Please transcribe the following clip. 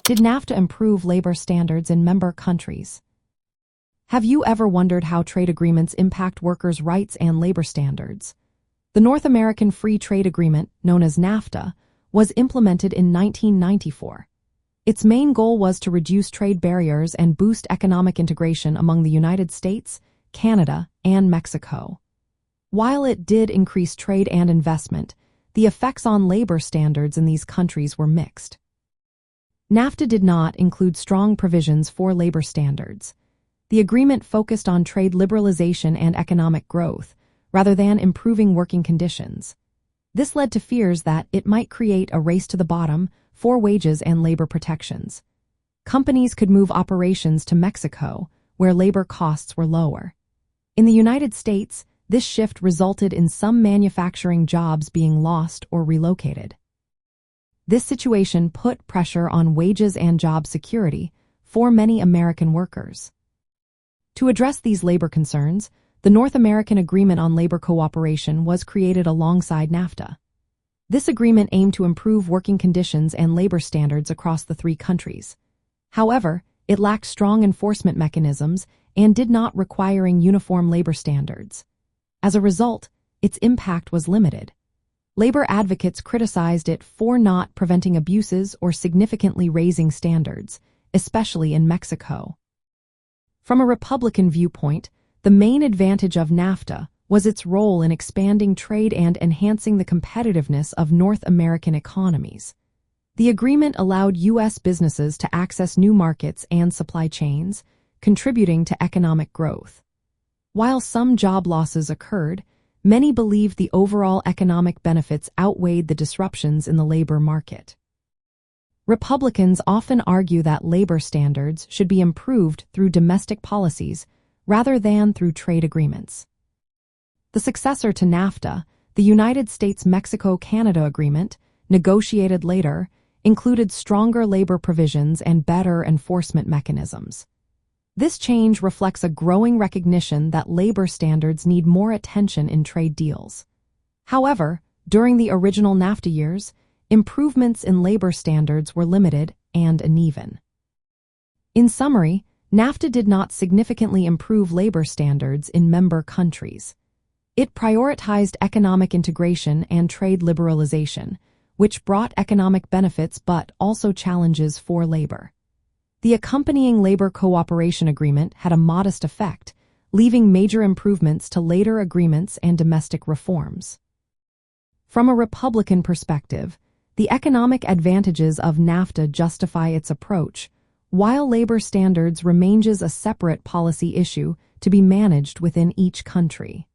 Did NAFTA improve labor standards in member countries? Have you ever wondered how trade agreements impact workers' rights and labor standards? The North American Free Trade Agreement, known as NAFTA, was implemented in 1994. Its main goal was to reduce trade barriers and boost economic integration among the United States, Canada, and Mexico. While it did increase trade and investment, the effects on labor standards in these countries were mixed. NAFTA did not include strong provisions for labor standards. The agreement focused on trade liberalization and economic growth, rather than improving working conditions. This led to fears that it might create a race to the bottom for wages and labor protections. Companies could move operations to Mexico, where labor costs were lower. In the United States, this shift resulted in some manufacturing jobs being lost or relocated. This situation put pressure on wages and job security for many American workers. To address these labor concerns, the North American Agreement on Labor Cooperation was created alongside NAFTA. This agreement aimed to improve working conditions and labor standards across the three countries. However, it lacked strong enforcement mechanisms and did not require uniform labor standards. As a result, its impact was limited. Labor advocates criticized it for not preventing abuses or significantly raising standards, especially in Mexico. From a Republican viewpoint, the main advantage of NAFTA was its role in expanding trade and enhancing the competitiveness of North American economies. The agreement allowed U.S. businesses to access new markets and supply chains, contributing to economic growth. While some job losses occurred, many believed the overall economic benefits outweighed the disruptions in the labor market. Republicans often argue that labor standards should be improved through domestic policies rather than through trade agreements. The successor to NAFTA, the United States-Mexico-Canada Agreement, negotiated later, included stronger labor provisions and better enforcement mechanisms. This change reflects a growing recognition that labor standards need more attention in trade deals. However, during the original NAFTA years, improvements in labor standards were limited and uneven. In summary, NAFTA did not significantly improve labor standards in member countries. It prioritized economic integration and trade liberalization, which brought economic benefits but also challenges for labor. The accompanying Labor Cooperation Agreement had a modest effect, leaving major improvements to later agreements and domestic reforms. From a Republican perspective, the economic advantages of NAFTA justify its approach, while labor standards remains a separate policy issue to be managed within each country.